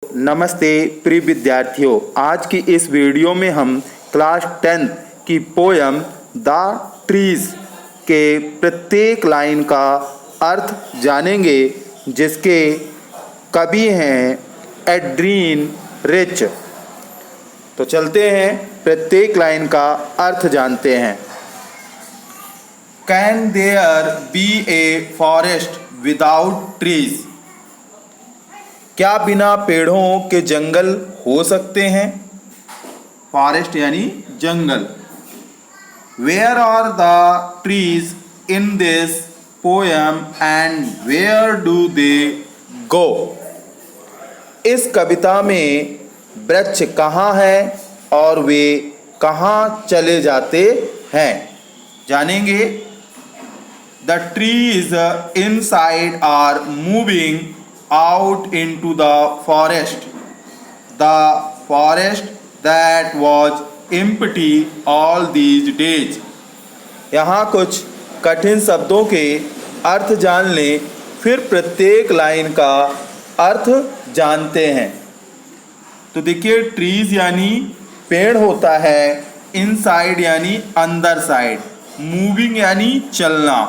नमस्ते प्रिय विद्यार्थियों। आज की इस वीडियो में हम क्लास 10th की पोयम द ट्रीज के प्रत्येक लाइन का अर्थ जानेंगे, जिसके कवि हैं एड्रीन रिच। तो चलते हैं, प्रत्येक लाइन का अर्थ जानते हैं। Can there be a forest without trees? क्या बिना पेड़ों के जंगल हो सकते हैं? फॉरेस्ट यानी जंगल। Where are the trees in this poem and where do they go? इस कविता में वृक्ष कहाँ है और वे कहाँ चले जाते हैं, जानेंगे। The trees inside are moving out into the forest. The forest that was empty all these days. यहाँ कुछ कठिन शब्दों के अर्थ जान लें, फिर प्रत्येक लाइन का अर्थ जानते हैं। तो देखिए, ट्रीज यानी पेड़ होता है, इनसाइड यानी अंदर साइड, मूविंग यानी चलना,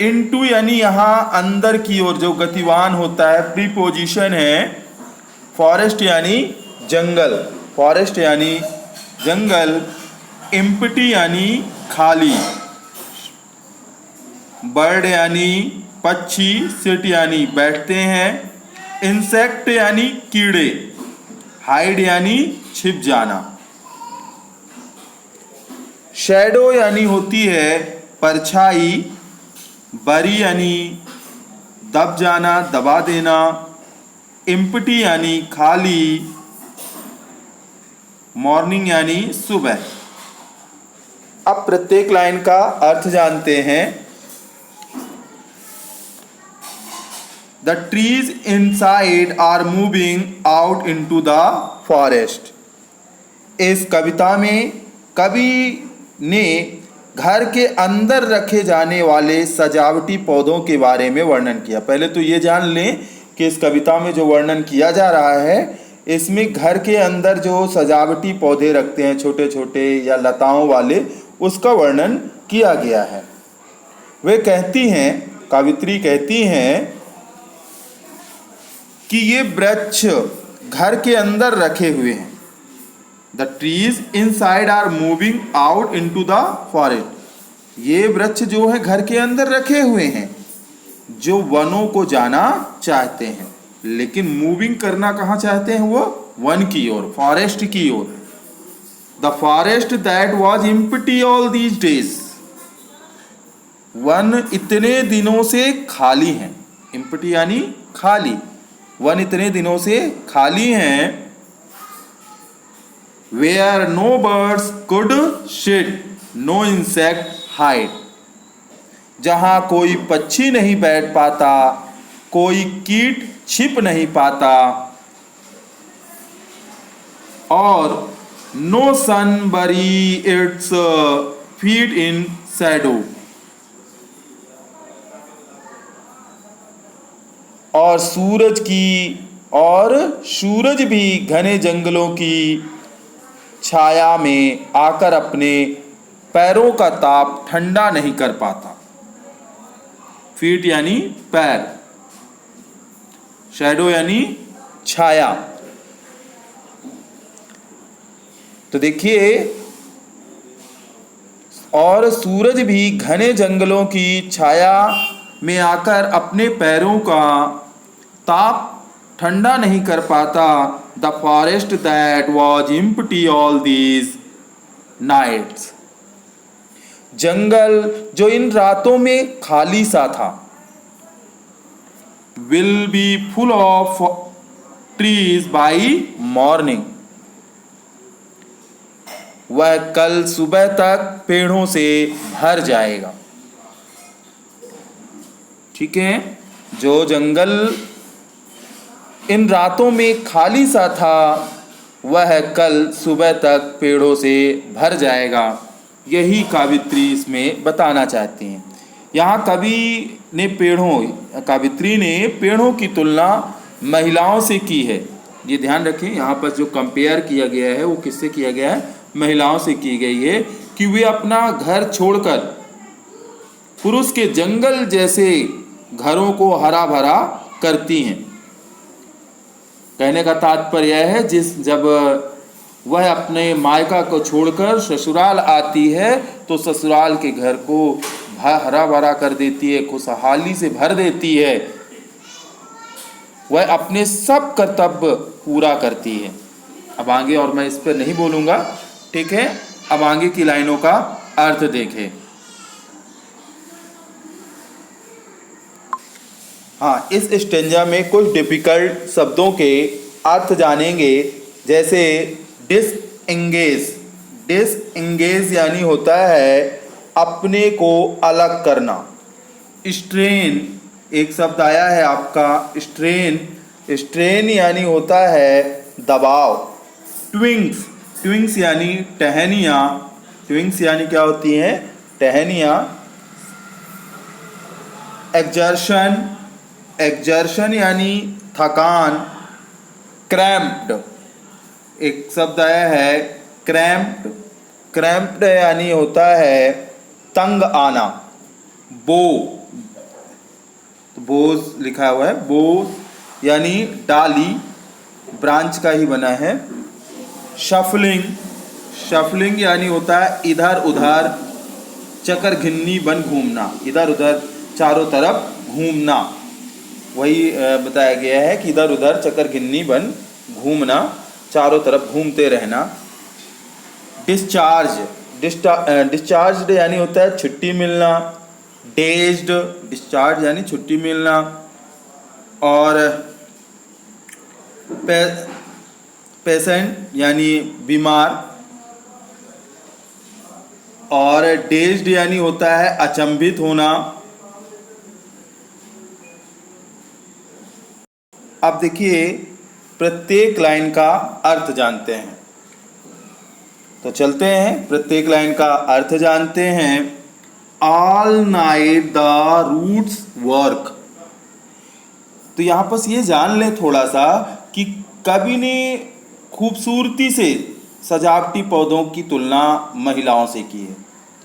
इनटू यानी यहाँ अंदर की ओर जो गतिवान होता है, प्रीपोजिशन है। फॉरेस्ट यानी जंगल, फॉरेस्ट यानी जंगल। एम्प्टी यानी खाली, बर्ड यानी पक्षी, सिट यानी बैठते हैं, इंसेक्ट यानी कीड़े, हाइड यानी छिप जाना, शैडो यानी होती है परछाई, बरी यानी दब जाना, दबा देना, एम्प्टी यानी खाली, मॉर्निंग यानी सुबह। अब प्रत्येक लाइन का अर्थ जानते हैं। The trees inside are moving out into the forest. इस कविता में कवि ने घर के अंदर रखे जाने वाले सजावटी पौधों के बारे में वर्णन किया। पहले तो ये जान लें कि इस कविता में जो वर्णन किया जा रहा है, इसमें घर के अंदर जो सजावटी पौधे रखते हैं, छोटे छोटे या लताओं वाले, उसका वर्णन किया गया है। वे कहती हैं, कवित्री कहती हैं कि ये वृक्ष घर के अंदर रखे हुए हैं। The trees inside are moving out into the forest. ये वृक्ष जो है घर के अंदर रखे हुए हैं, जो वनों को जाना चाहते हैं, लेकिन मूविंग करना कहाँ चाहते हैं? वो वन की ओर, फॉरेस्ट की ओर। The forest that was empty all these days. One इतने दिनों से खाली हैं। empty यानी खाली, वन इतने दिनों से खाली हैं। Where no birds could sit, no insect hide. जहाँ कोई पक्षी नहीं बैठ पाता, कोई कीट छिप नहीं पाता, और no sun bury its feet in shadow. और सूरज भी घने जंगलों की छाया में आकर अपने पैरों का ताप ठंडा नहीं कर पाता। फीट यानी पैर, शैडो यानी छाया। तो देखिए, और सूरज भी घने जंगलों की छाया में आकर अपने पैरों का ताप ठंडा नहीं कर पाता। The forest that was empty all these nights. जंगल जो इन रातों में खाली सा था। Will be full of trees by morning. वह कल सुबह तक पेड़ों से भर जाएगा। ठीक है, जो जंगल इन रातों में खाली सा था, वह कल सुबह तक पेड़ों से भर जाएगा। यही कवित्री इसमें बताना चाहती हैं। यहाँ कवि ने कवित्री ने पेड़ों की तुलना महिलाओं से की है। ये ध्यान रखें, यहाँ पर जो कंपेयर किया गया है वो किससे किया गया है? महिलाओं से की गई है कि वे अपना घर छोड़कर पुरुष के जंगल जैसे घरों को हरा भरा करती हैं। कहने का तात्पर्य यह है जब वह अपने मायका को छोड़कर ससुराल आती है तो ससुराल के घर को हरा भरा कर देती है, खुशहाली से भर देती है, वह अपने सब कर्तव्य पूरा करती है। अब आगे और मैं इस पर नहीं बोलूँगा, ठीक है। अब आगे की लाइनों का अर्थ देखें। हाँ, इस स्टेंजा में कुछ डिफिकल्ट शब्दों के अर्थ जानेंगे, जैसे डिसएंगेज। डिसएंगेज यानी होता है अपने को अलग करना। स्ट्रेन एक शब्द आया है आपका, स्ट्रेन। स्ट्रेन यानी होता है दबाव। ट्विंग्स, ट्विंग्स यानी टहनियाँ। ट्विंग्स यानी क्या होती हैं? टहनियाँ। एक्जर्शन, एक्जर्शन यानी थकान। क्रैम्प्ड एक शब्द आया है क्रैम्प्ड। क्रैम्प्ड यानी होता है तंग आना। बो, बोझ लिखा हुआ है, बोझ यानी डाली, ब्रांच का ही बना है। शफलिंग, शफलिंग यानी होता है इधर उधर चक्कर घिन्नी बन घूमना, इधर उधर चारों तरफ घूमना। वही बताया गया है कि इधर उधर चक्कर घिन्नी बन घूमना, चारों तरफ घूमते रहना। डिस्चार्ज, डिस्चार्ज यानी होता है छुट्टी मिलना। डेज्ड, डिस्चार्ज यानी छुट्टी मिलना। और पेशेंट यानी बीमार। और डेज्ड यानी होता है अचंभित होना। अब देखिए प्रत्येक लाइन का अर्थ जानते हैं, तो चलते हैं प्रत्येक लाइन का अर्थ जानते हैं। All night the roots work. तो यहाँ पर ये जान लें थोड़ा सा कि कवि ने खूबसूरती से सजावटी पौधों की तुलना महिलाओं से की है।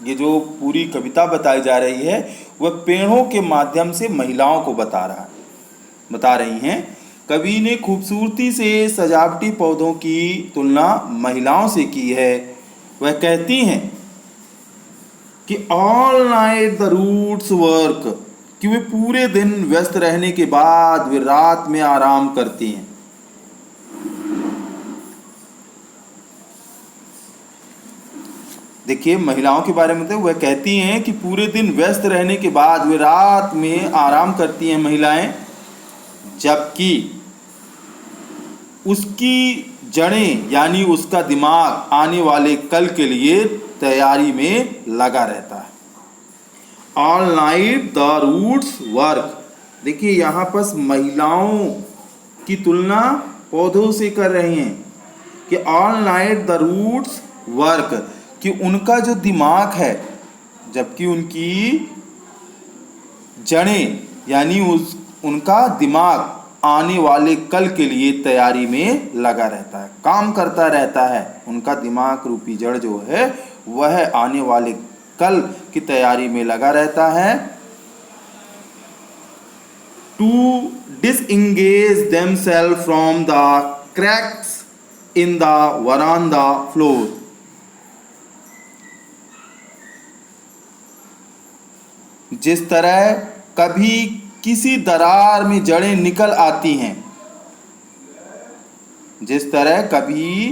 ये जो पूरी कविता बताई जा रही है वह पेड़ों के माध्यम से महिलाओं को बता रही हैं। कवि ने खूबसूरती से सजावटी पौधों की तुलना महिलाओं से की है। वह कहती हैं कि all night the roots work, कि वे पूरे दिन व्यस्त रहने के बाद वे रात में आराम करती हैं। देखिए महिलाओं के बारे में तो वह कहती हैं कि पूरे दिन व्यस्त रहने के बाद वे रात में आराम करती हैं महिलाएं, जबकि उसकी जड़ें यानी उसका दिमाग आने वाले कल के लिए तैयारी में लगा रहता है। All night the roots work. देखिए यहाँ पर महिलाओं की तुलना पौधों से कर रही हैं कि all night the roots work, कि उनका जो दिमाग है, जबकि उनकी जड़ें यानी उनका दिमाग आने वाले कल के लिए तैयारी में लगा रहता है, काम करता रहता है। उनका दिमाग रूपी जड़ जो है वह आने वाले कल की तैयारी में लगा रहता है। To disengage themselves from the cracks in the veranda floor. जिस तरह कभी किसी दरार में जड़ें निकल आती हैं, जिस तरह कभी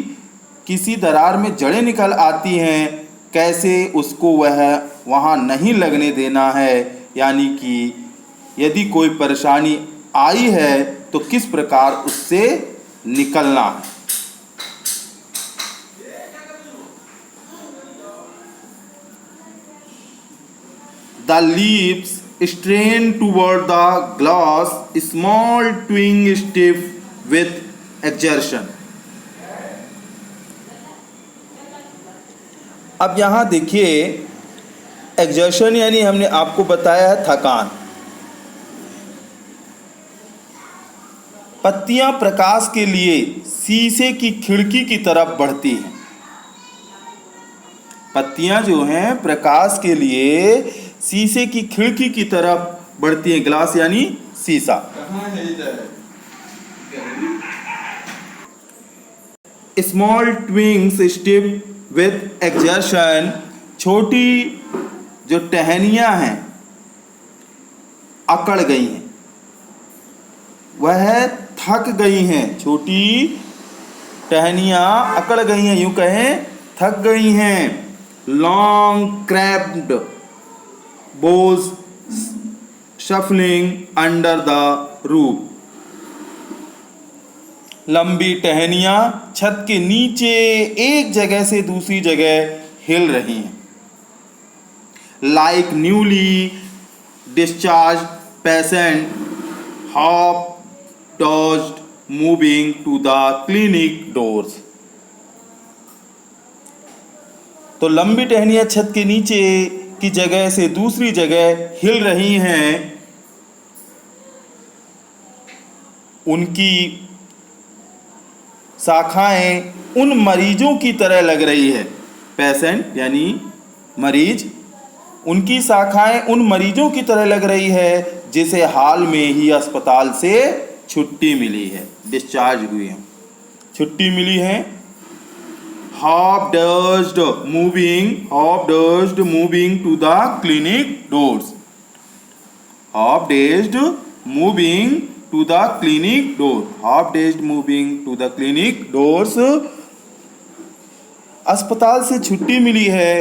किसी दरार में जड़ें निकल आती हैं, कैसे उसको वह वहाँ नहीं लगने देना है। यानी कि यदि कोई परेशानी आई है तो किस प्रकार उससे निकलना है। The leaves strain toward the glass, small twig stiff with exertion। अब यहाँ देखिए एक्जर्शन यानी हमने आपको बताया है थकान। पत्तियां प्रकाश के लिए शीशे की खिड़की की तरफ बढ़ती हैं। पत्तियां जो हैं प्रकाश के लिए शीशे की खिड़की की तरफ बढ़ती हैं। ग्लास यानी शीशा। स्मॉल ट्विंग्स स्टिप विथ एक्सर्शन, छोटी जो टहनियां हैं अकड़ गई हैं, वह थक गई हैं। छोटी टहनियां अकड़ गई हैं, यूं कहें थक गई हैं। Long cramped boughs shuffling under the roof, लंबी टहनियां छत के नीचे एक जगह से दूसरी जगह हिल रही हैं। Like newly discharge patient half dazed moving to the clinic doors. तो लंबी टहनियां छत के नीचे की जगह से दूसरी जगह हिल रही हैं। उनकी शाखाएं उन मरीजों की तरह लग रही है। पेशेंट यानी मरीज, उनकी शाखाएं उन मरीजों की तरह लग रही है जिसे हाल में ही अस्पताल से छुट्टी मिली है, डिस्चार्ज हुई है, छुट्टी मिली है। hobdusted moving to the clinic doors, hobdusted moving to the clinic door, hobdusted moving to the clinic doors। अस्पताल से छुट्टी मिली है,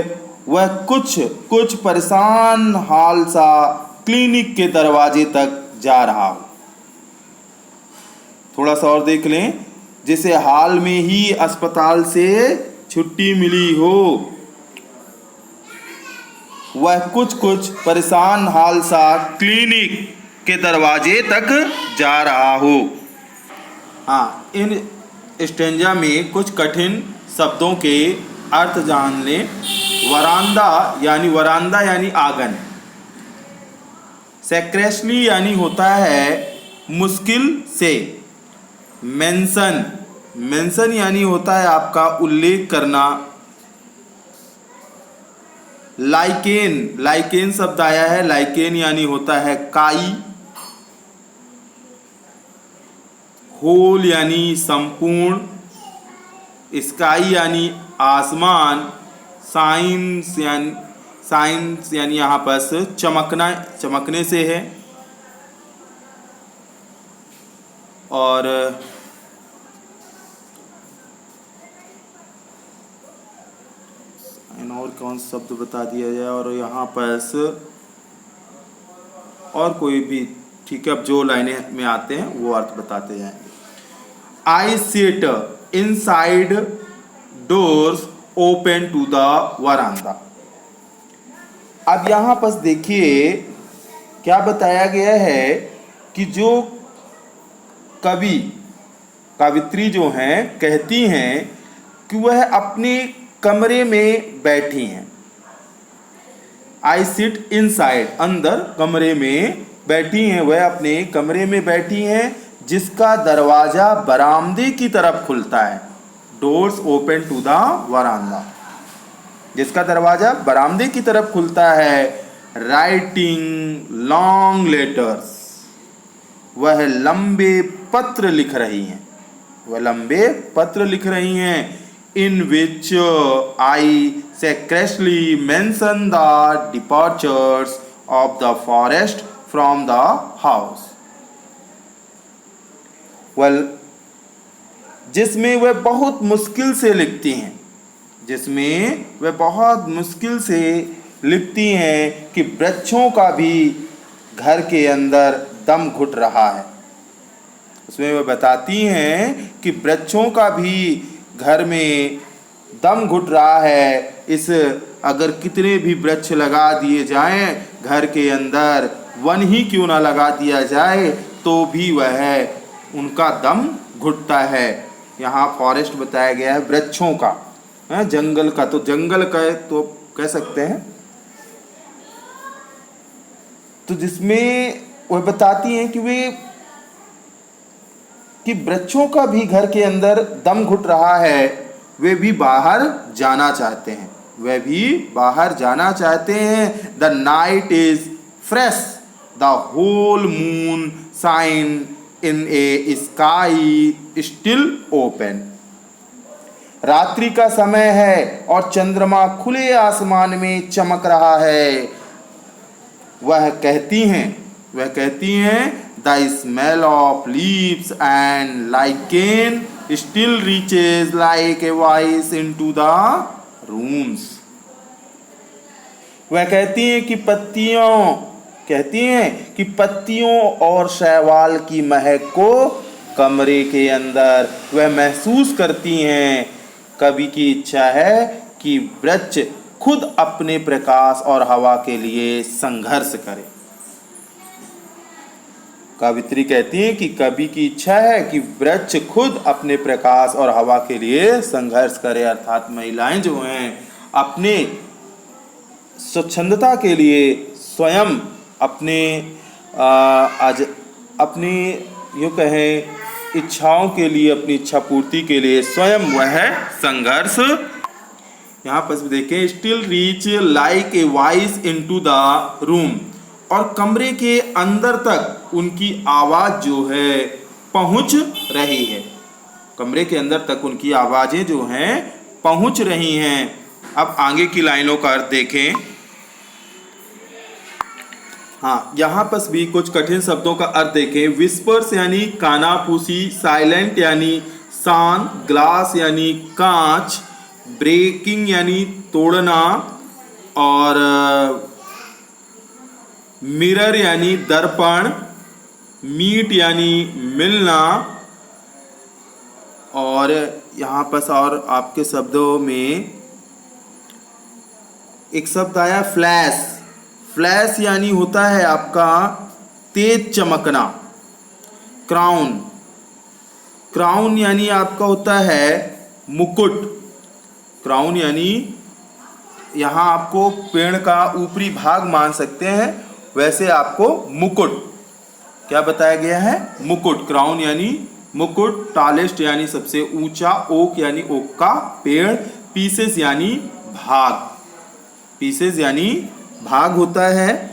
वह कुछ परेशान हाल सा क्लिनिक के दरवाजे तक जा रहा हो। थोड़ा सा और देख लें। जिसे हाल में ही अस्पताल से छुट्टी मिली हो, वह कुछ परेशान हाल सा क्लिनिक के दरवाजे तक जा रहा हो। हाँ, इन स्टेंजा में कुछ कठिन शब्दों के अर्थ जान लें। वरांदा यानी आंगन। सेक्रेटली यानी होता है मुश्किल से। मेंशन यानी होता है आपका उल्लेख करना। लाइकेन शब्द आया है। लाइकेन यानी होता है काई। होल यानी संपूर्ण। स्काई यानी आसमान। साइंस यानी यहाँ पर चमकने से है। और कौन सा शब्द बता दिया जाए, और यहाँ पर और कोई भी, ठीक है, अब जो लाइनें में आते हैं वो अर्थ बताते जाएंगे। I sit inside doors open to the veranda. अब यहाँ पर देखिए क्या बताया गया है कि जो कवित्री जो हैं कहती हैं कि वह अपने कमरे में बैठी हैं। आई सिट इनसाइड, अंदर कमरे में बैठी हैं, वह अपने कमरे में बैठी हैं जिसका दरवाजा बरामदे की तरफ खुलता है। डोर्स ओपन टू द वरांदा, जिसका दरवाजा बरामदे की तरफ खुलता है। राइटिंग लॉन्ग लेटर्स, वह लंबे पत्र लिख रही हैं। In which I secretly mention the departures of the forest from the house। जिसमें वह बहुत मुश्किल से लिखती हैं कि वृक्षों का भी घर के अंदर दम घुट रहा है। उसमें वह बताती हैं कि वृक्षों का भी घर में दम घुट रहा है। इस अगर कितने भी वृक्ष लगा दिए जाएं घर के अंदर, वन ही क्यों ना लगा दिया जाए, तो भी वह उनका दम घुटता है। यहाँ फॉरेस्ट बताया गया है वृक्षों का, जंगल का तो जंगल का तो कह सकते हैं। तो जिसमें वह बताती हैं कि वे कि वृक्षों का भी घर के अंदर दम घुट रहा है, वे भी बाहर जाना चाहते हैं, वे भी बाहर जाना चाहते हैं। The night is fresh, the whole moon shine in a sky still open. रात्रि का समय है और चंद्रमा खुले आसमान में चमक रहा है। वह कहती हैं the smell of leaves and lichen still reaches like a voice into the rooms. वह कहती हैं कि पत्तियों और शैवाल की महक को कमरे के अंदर वह महसूस करती हैं। कवि की इच्छा है कि वृक्ष खुद अपने प्रकाश और हवा के लिए संघर्ष करे। कवित्री कहती है कि कवि की इच्छा है कि वृक्ष खुद अपने प्रकाश और हवा के लिए संघर्ष करे, अर्थात महिलाएं जो हैं अपने स्वच्छंदता के लिए स्वयं अपनी यूँ कहें इच्छाओं के लिए, अपनी इच्छा पूर्ति के लिए स्वयं वह संघर्ष। यहाँ पर देखें, still reach like a voice into the room, और कमरे के अंदर तक उनकी आवाज जो है पहुंच रही है। कमरे के अंदर तक उनकी आवाजें जो हैं पहुंच रही हैं। अब आगे की लाइनों का अर्थ देखें। हाँ, यहाँ पर भी कुछ कठिन शब्दों का अर्थ देखें। विस्पर्स यानी कानाफूसी, साइलेंट यानी शांत, ग्लास यानी कांच, ब्रेकिंग यानी तोड़ना, और मिरर यानी दर्पण, मीट यानी मिलना, और यहाँ पर और आपके शब्दों में एक शब्द आया फ्लैश। फ्लैश यानी होता है आपका तेज चमकना। क्राउन, क्राउन यानी आपका होता है मुकुट। क्राउन यानी यहाँ आपको पेड़ का ऊपरी भाग मान सकते हैं, वैसे आपको मुकुट क्या बताया गया है, मुकुट। क्राउन यानी मुकुट, टालेस्ट यानी सबसे ऊंचा, ओक यानी ओक का पेड़, पीसेस यानी भाग, पीसेस यानी भाग होता है।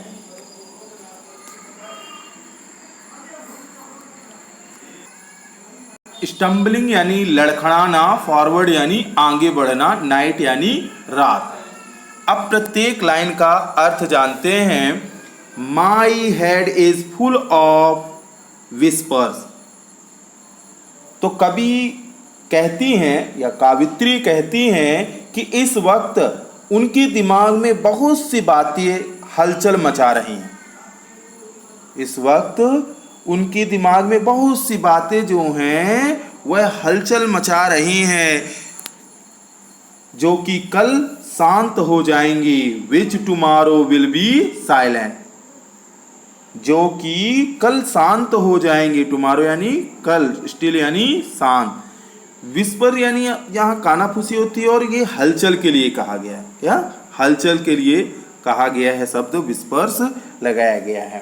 स्टम्बलिंग यानी लड़खड़ाना, फॉरवर्ड यानी आगे बढ़ना, नाइट यानी रात। अब प्रत्येक लाइन का अर्थ जानते हैं। My head is full of whispers. तो कवि कहती हैं या कावित्री कहती हैं कि इस वक्त उनके दिमाग में बहुत सी बातें हलचल मचा रही हैं। इस वक्त उनके दिमाग में बहुत सी बातें जो हैं वह हलचल मचा रही हैं, जो कि कल शांत हो जाएंगी। विच टुमारो विल बी साइलेंट, जो कि कल शांत हो जाएंगे। टुमारो यानी कल, स्टिल यानी शांत। विस्पर यानी यहाँ कानाफूसी होती है, और ये हलचल के लिए कहा गया है, क्या हलचल के लिए कहा गया है, शब्द विस्पर्स लगाया गया है।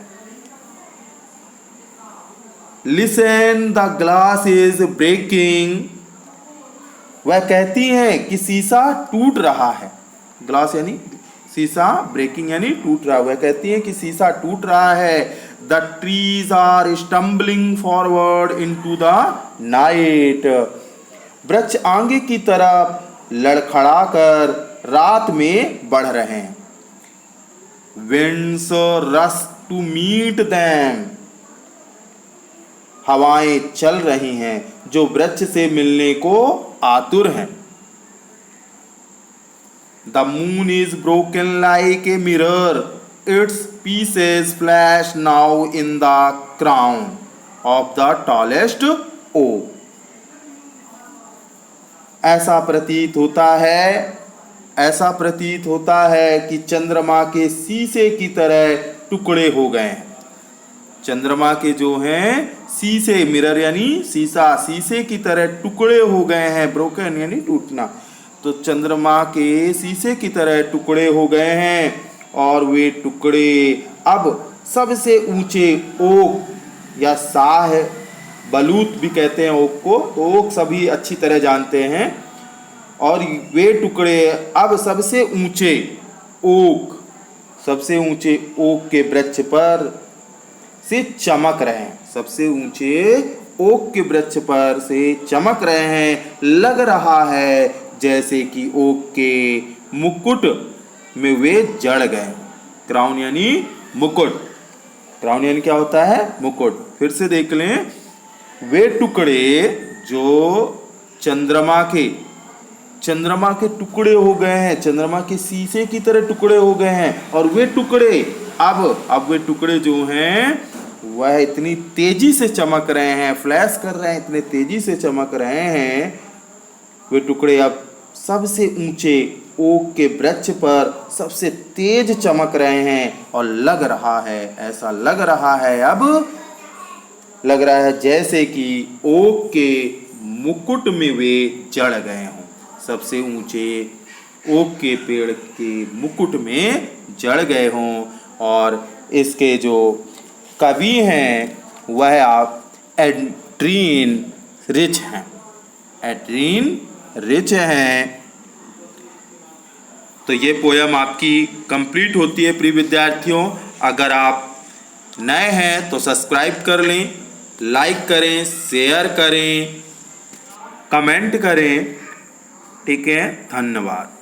Listen the glass is breaking. वह कहती हैं कि शीशा टूट रहा है। ग्लास यानी शीशा, ब्रेकिंग यानी टूट रहा है। वह कहती हैं कि शीशा टूट रहा है। The trees are stumbling forward into the night. वृक्ष आगे की तरफ लड़खड़ा कर रात में बढ़ रहे हैं। Winds rush to meet them. हवाएं चल रही हैं जो वृक्ष से मिलने को आतुर हैं। The moon is broken like a mirror, its pieces flash now in the crown of the tallest oak. ऐसा प्रतीत होता है कि चंद्रमा के शीशे की तरह टुकड़े हो गए हैं। चंद्रमा के जो हैं शीशे, मिरर यानी शीशा, शीशे की तरह टुकड़े हो गए हैं। ब्रोकन यानी टूटना। तो चंद्रमा के शीशे की तरह टुकड़े हो गए हैं, और वे टुकड़े अब सबसे ऊंचे ओक या शाह बलूत भी कहते हैं ओक को, तो ओक सभी अच्छी तरह जानते हैं। और वे टुकड़े अब सबसे ऊंचे ओक के वृक्ष पर से चमक रहे हैं, सबसे ऊंचे ओक के वृक्ष पर से चमक रहे हैं। लग रहा है जैसे कि ओक के मुकुट में वे जड़ गए। क्राउन यानी मुकुट, क्राउन यानी क्या होता है? मुकुट। फिर से देख लें, वे टुकड़े जो चंद्रमा के टुकड़े हो गए हैं, चंद्रमा के शीशे की तरह टुकड़े हो गए हैं। और वे टुकड़े अब वे टुकड़े जो हैं वह इतनी तेजी से चमक रहे हैं, फ्लैश कर रहे हैं, इतने तेजी से चमक रहे हैं। वे टुकड़े अब सबसे ऊंचे ओक के वृक्ष पर सबसे तेज चमक रहे हैं। और लग रहा है, ऐसा लग रहा है, अब लग रहा है जैसे कि ओक के मुकुट में वे जड़ गए हों, सबसे ऊंचे ओक के पेड़ के मुकुट में जड़ गए हों। और इसके जो कवि हैं वह आप एड्रीन रिच हैं, एड्रीन रिच हैं। तो ये पोयम आपकी कंप्लीट होती है प्रिय विद्यार्थियों। अगर आप नए हैं तो सब्सक्राइब कर लें, लाइक करें, शेयर करें, कमेंट करें। ठीक है, धन्यवाद।